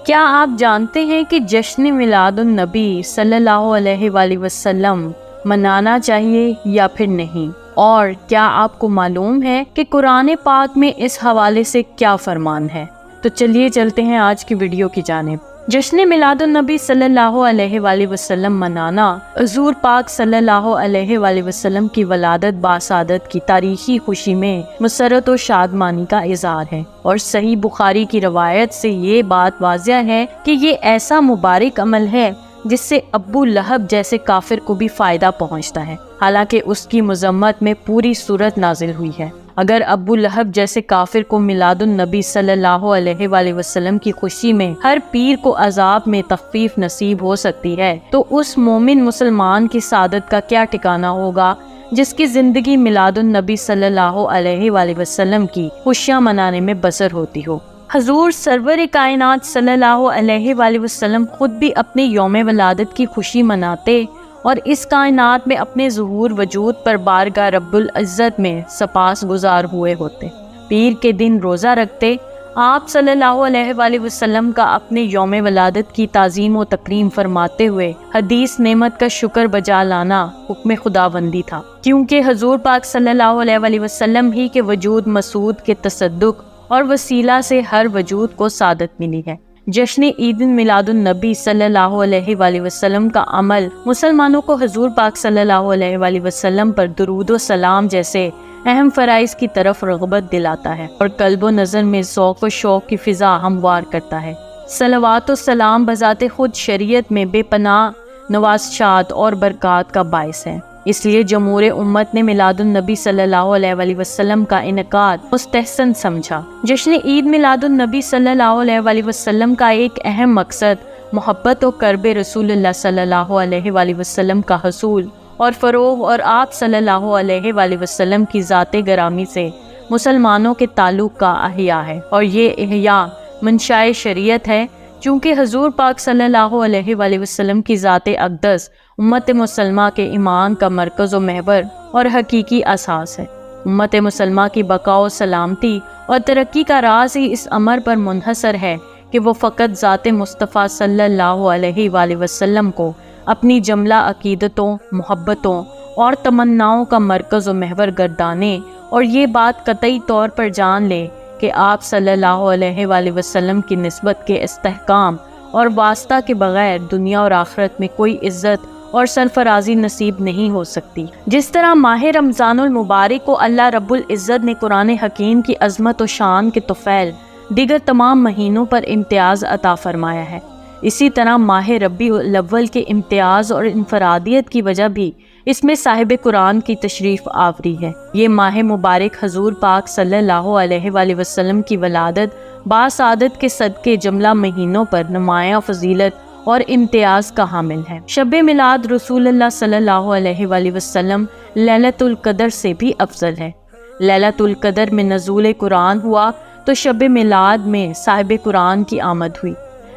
کیا آپ جانتے ہیں کہ جشن میلاد النبی صلی اللہ علیہ وآلہ وسلم منانا چاہیے یا پھر نہیں؟ اور کیا آپ کو معلوم ہے کہ قرآن پاک میں اس حوالے سے کیا فرمان ہے؟ تو چلیے چلتے ہیں آج کی ویڈیو کی جانب۔ جشن میلاد النبی صلی اللہ علیہ وآلہ وسلم منانا حضور پاک صلی اللہ علیہ وآلہ وسلم کی ولادت باسعادت کی تاریخی خوشی میں مسرت و شادمانی کا اظہار ہے، اور صحیح بخاری کی روایت سے یہ بات واضح ہے کہ یہ ایسا مبارک عمل ہے جس سے ابو لہب جیسے کافر کو بھی فائدہ پہنچتا ہے، حالانکہ اس کی مذمت میں پوری سورت نازل ہوئی ہے۔ اگر ابو لہب جیسے کافر کو میلاد النبی صلی اللہ علیہ وآلہ وسلم کی خوشی میں ہر پیر کو عذاب میں تخفیف نصیب ہو سکتی ہے، تو اس مومن مسلمان کی سعادت کا کیا ٹھکانہ ہوگا جس کی زندگی میلاد النبی صلی اللہ علیہ وآلہ وسلم کی خوشیاں منانے میں بسر ہوتی ہو۔ حضور سرور کائنات صلی اللہ علیہ وآلہ وسلم خود بھی اپنے یوم ولادت کی خوشی مناتے اور اس کائنات میں اپنے ظہور وجود پر بارگاہ رب العزت میں سپاس گزار ہوئے ہوتے۔ پیر کے دن روزہ رکھتے۔ آپ صلی اللہ علیہ وآلہ وسلم کا اپنے یوم ولادت کی تعظیم و تکریم فرماتے ہوئے حدیث نعمت کا شکر بجا لانا حکم خداوندی تھا، کیونکہ حضور پاک صلی اللہ علیہ وآلہ وسلم ہی کے وجود مسعود کے تصدق اور وسیلہ سے ہر وجود کو سعادت ملی ہے۔ جشن عید میلاد النبی صلی اللہ علیہ وآلہ وسلم کا عمل مسلمانوں کو حضور پاک صلی اللہ علیہ وآلہ وسلم پر درود و سلام جیسے اہم فرائض کی طرف رغبت دلاتا ہے اور قلب و نظر میں ذوق و شوق کی فضا ہموار کرتا ہے۔ صلوات و سلام بذات خود شریعت میں بے پناہ نوازشات اور برکات کا باعث ہے، اس لیے جمہور امت نے میلاد النبی صلی اللہ علیہ وآلہ وسلم کا انعقاد مستحسن سمجھا۔ جشن عید میلاد النبی صلی اللہ علیہ وآلہ وسلم کا ایک اہم مقصد محبت و قرب رسول اللہ صلی اللہ علیہ وآلہ وسلم کا حصول اور فروغ اور آپ صلی اللہ علیہ وآلہ وسلم کی ذات گرامی سے مسلمانوں کے تعلق کا احیاء ہے، اور یہ احیاء منشائے شریعت ہے، چونکہ حضور پاک صلی اللہ علیہ وآلہ وسلم کی ذات اقدس امت مسلمہ کے ایمان کا مرکز و محور اور حقیقی اساس ہے۔ امت مسلمہ کی بقا و سلامتی اور ترقی کا راز ہی اس امر پر منحصر ہے کہ وہ فقط ذات مصطفیٰ صلی اللہ علیہ وآلہ وسلم کو اپنی جملہ عقیدتوں، محبتوں اور تمناؤں کا مرکز و محور گردانے، اور یہ بات قطعی طور پر جان لے کہ آپ صلی اللہ علیہ وآلہ وسلم کی نسبت کے استحکام اور واسطہ کے بغیر دنیا اور آخرت میں کوئی عزت اور سرفرازی نصیب نہیں ہو سکتی۔ جس طرح ماہ رمضان المبارک کو اللہ رب العزت نے قرآن حکیم کی عظمت و شان کے طفیل دیگر تمام مہینوں پر امتیاز عطا فرمایا ہے، اسی طرح ماہ ربیع الاول کے امتیاز اور انفرادیت کی وجہ بھی اس میں صاحب قرآن کی تشریف آوری ہے۔ یہ ماہ مبارک حضور پاک صلی اللہ علیہ وآلہ وسلم کی ولادت باسعادت کے صدقے جملہ مہینوں پر نمایاں فضیلت اور امتیاز کا حامل ہے۔ شب میلاد رسول اللہ صلی اللہ علیہ وآلہ وسلم لیلۃ القدر سے بھی افضل ہے۔ لیلۃ القدر میں نزول قرآن ہوا تو شب میلاد میں صاحب قرآن کی آمد ہوئی۔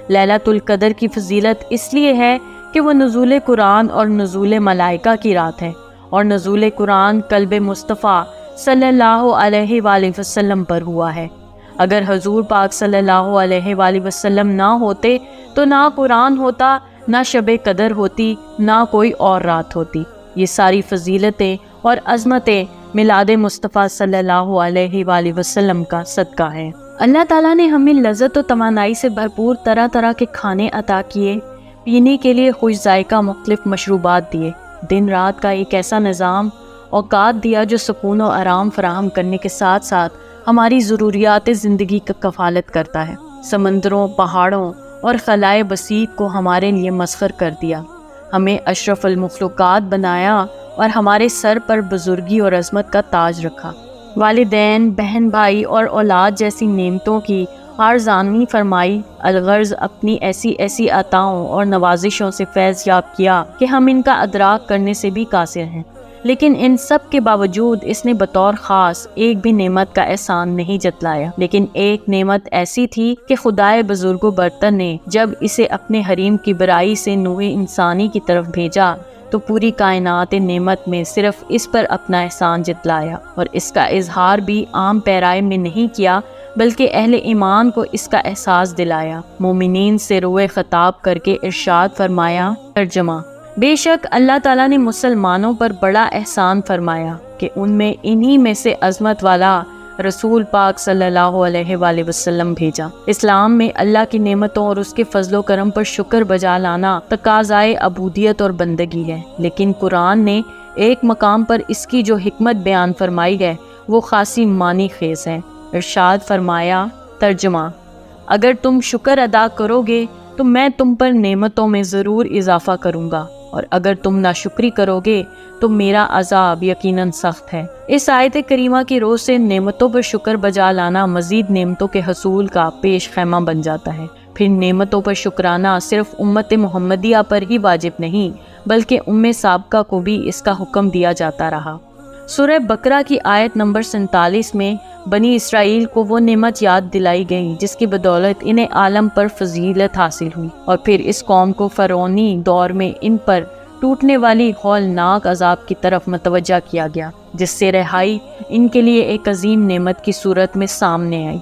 لیلۃ القدر کی فضیلت اس لیے ہے کہ وہ نزول قرآن اور نزول ملائکہ کی رات ہے، اور نزول قرآن قلب مصطفیٰ صلی اللہ علیہ وآلہ وسلم پر ہوا ہے۔ اگر حضور پاک صلی اللہ علیہ وآلہ وسلم نہ ہوتے تو نہ قرآن ہوتا، نہ شب قدر ہوتی، نہ کوئی اور رات ہوتی۔ یہ ساری فضیلتیں اور عظمتیں میلاد مصطفیٰ صلی اللہ علیہ وآلہ وسلم کا صدقہ ہے۔ اللہ تعالیٰ نے ہمیں لذت و توانائی سے بھرپور طرح طرح کے کھانے عطا کیے، پینے کے لیے خوش ذائقہ مختلف مشروبات دیے، دن رات کا ایک ایسا نظام اوقات دیا جو سکون و آرام فراہم کرنے کے ساتھ ساتھ ہماری ضروریات زندگی کا کفالت کرتا ہے۔ سمندروں، پہاڑوں اور خلائے بسیط کو ہمارے لیے مسخر کر دیا، ہمیں اشرف المخلوقات بنایا اور ہمارے سر پر بزرگی اور عظمت کا تاج رکھا۔ والدین، بہن بھائی اور اولاد جیسی نعمتوں کی ارزانی فرمائی، الغرض اپنی ایسی عطاؤں اور نوازشوں سے فیض یاب کیا کہ ہم ان کا ادراک کرنے سے بھی قاصر ہیں، لیکن ان سب کے باوجود اس نے بطور خاص ایک بھی نعمت کا احسان نہیں جتلایا۔ لیکن ایک نعمت ایسی تھی کہ خدائے بزرگ و برتر نے جب اسے اپنے حریم کی برائی سے نوع انسانی کی طرف بھیجا تو پوری کائنات نعمت میں صرف اس پر اپنا احسان جتلایا اور اس کا اظہار بھی عام پیرائے میں نہیں کیا بلکہ اہل ایمان کو اس کا احساس دلایا۔ مومنین سے روئے خطاب کر کے ارشاد فرمایا۔ ترجمہ: بے شک اللہ تعالیٰ نے مسلمانوں پر بڑا احسان فرمایا کہ ان میں انہی میں سے عظمت والا رسول پاک صلی اللہ علیہ وآلہ وسلم بھیجا۔ اسلام میں اللہ کی نعمتوں اور اس کے فضل و کرم پر شکر بجا لانا تقاضائے عبودیت اور بندگی ہے، لیکن قرآن نے ایک مقام پر اس کی جو حکمت بیان فرمائی ہے وہ خاصی معنی خیز ہے۔ ارشاد فرمایا۔ ترجمہ: اگر تم شکر ادا کرو گے تو میں تم پر نعمتوں میں ضرور اضافہ کروں گا، اور اگر تم ناشکری کرو گے تو میرا عذاب یقیناً سخت ہے۔ اس آیت کریمہ کی روح سے نعمتوں پر شکر بجا لانا مزید نعمتوں کے حصول کا پیش خیمہ بن جاتا ہے۔ پھر نعمتوں پر شکرانہ صرف امت محمدیہ پر ہی واجب نہیں بلکہ سابقہ کو بھی اس کا حکم دیا جاتا رہا۔ سورہ بقرہ کی آیت نمبر 47 میں بنی اسرائیل کو وہ نعمت یاد دلائی گئی جس کی بدولت انہیں عالم پر فضیلت حاصل ہوئی، اور پھر اس قوم کو فرعونی دور میں ان پر ٹوٹنے والی ہولناک عذاب کی طرف متوجہ کیا گیا، جس سے رہائی ان کے لیے ایک عظیم نعمت کی صورت میں سامنے آئی۔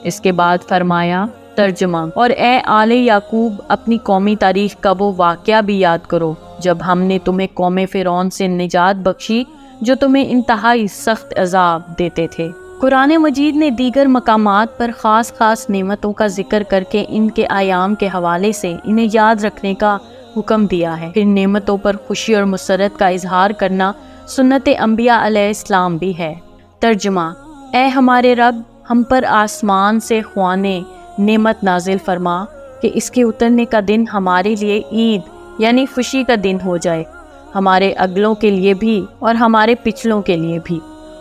اس کے بعد فرمایا۔ ترجمہ: اور اے آل یعقوب، اپنی قومی تاریخ کا وہ واقعہ بھی یاد کرو جب ہم نے تمہیں قوم فرعون سے نجات بخشی جو تمہیں انتہائی سخت عذاب دیتے تھے۔ قرآن مجید نے دیگر مقامات پر خاص نعمتوں کا ذکر کر کے ان کے ایام کے حوالے سے انہیں یاد رکھنے کا حکم دیا ہے۔ پھر نعمتوں پر خوشی اور مسرت کا اظہار کرنا سنت انبیاء علیہ السلام بھی ہے۔ ترجمہ: اے ہمارے رب، ہم پر آسمان سے خوانے نعمت نازل فرما کہ اس کے اترنے کا دن ہمارے لیے عید یعنی خوشی کا دن ہو جائے، ہمارے اگلوں کے لیے بھی اور ہمارے پچھلوں کے لیے بھی،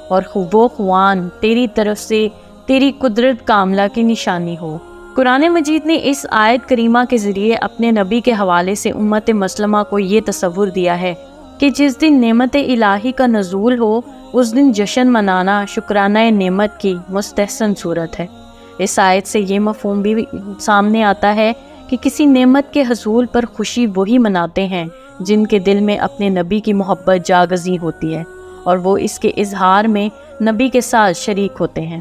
اور وہ خوان تیری طرف سے تیری قدرت کاملہ کی نشانی ہو۔ قرآن مجید نے اس آیت کریمہ کے ذریعے اپنے نبی کے حوالے سے امت مسلمہ کو یہ تصور دیا ہے کہ جس دن نعمت الہی کا نزول ہو اس دن جشن منانا شکرانہ نعمت کی مستحسن صورت ہے۔ اس آیت سے یہ مفہوم بھی سامنے آتا ہے کہ کسی نعمت کے حصول پر خوشی وہی مناتے ہیں جن کے دل میں اپنے نبی کی محبت جاگزی ہوتی ہے اور وہ اس کے اظہار میں نبی کے ساتھ شریک ہوتے ہیں۔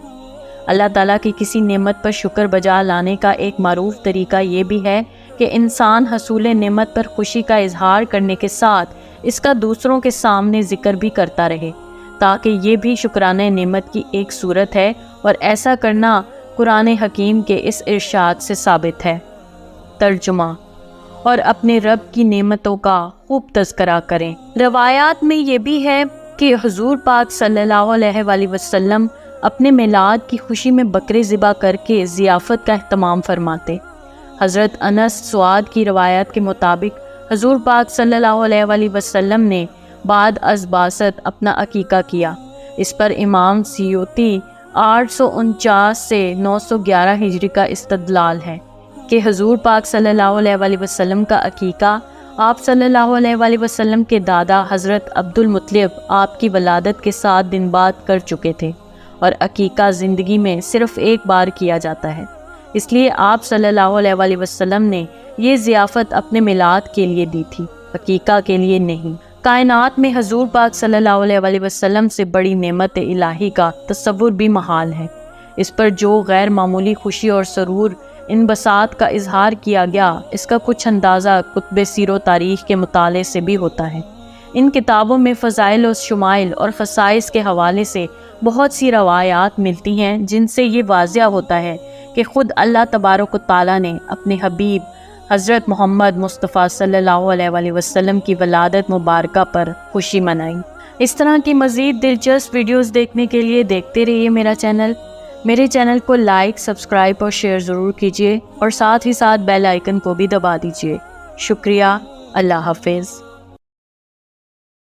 اللہ تعالیٰ کی کسی نعمت پر شکر بجا لانے کا ایک معروف طریقہ یہ بھی ہے کہ انسان حصول نعمت پر خوشی کا اظہار کرنے کے ساتھ اس کا دوسروں کے سامنے ذکر بھی کرتا رہے، تاکہ یہ بھی شکرانہ نعمت کی ایک صورت ہے، اور ایسا کرنا قرآن حکیم کے اس ارشاد سے ثابت ہے۔ ترجمہ: اور اپنے رب کی نعمتوں کا خوب تذکرہ کریں۔ روایات میں یہ بھی ہے کہ حضور پاک صلی اللہ علیہ وآلہ وسلم اپنے میلاد کی خوشی میں بکرے ذبح کر کے ضیافت کا اہتمام فرماتے۔ حضرت انس سعاد کی روایت کے مطابق حضور پاک صلی اللہ علیہ وآلہ وسلم نے بعد از بعثت اپنا عقیقہ کیا۔ اس پر امام سیوطی 849 سے 911 ہجری کا استدلال ہے کہ حضور پاک صلی اللہ علیہ وآلہ وسلم کا عقیقہ آپ صلی اللہ علیہ وآلہ وسلم کے دادا حضرت عبد المطلب آپ کی ولادت کے 7 دن بعد کر چکے تھے، اور عقیقہ زندگی میں صرف ایک بار کیا جاتا ہے، اس لیے آپ صلی اللہ علیہ وآلہ وسلم نے یہ ضیافت اپنے میلاد کے لیے دی تھی، عقیقہ کے لیے نہیں۔ کائنات میں حضور پاک صلی اللہ علیہ وآلہ وسلم سے بڑی نعمت الہی کا تصور بھی محال ہے۔ اس پر جو غیر معمولی خوشی اور سرور ان بساط کا اظہار کیا گیا، اس کا کچھ اندازہ کتب سیر و تاریخ کے مطالعے سے بھی ہوتا ہے۔ ان کتابوں میں فضائل و شمائل اور خصائص کے حوالے سے بہت سی روایات ملتی ہیں جن سے یہ واضح ہوتا ہے کہ خود اللہ تبارک و تعالیٰ نے اپنے حبیب حضرت محمد مصطفیٰ صلی اللہ علیہ وآلہ وسلم کی ولادت مبارکہ پر خوشی منائی۔ اس طرح کی مزید دلچسپ ویڈیوز دیکھنے کے لیے دیکھتے رہیے میرے چینل کو لائک، سبسکرائب اور شیئر ضرور کیجیے، اور ساتھ ہی ساتھ بیل آئیکن کو بھی دبا دیجیے۔ شکریہ۔ اللہ حافظ۔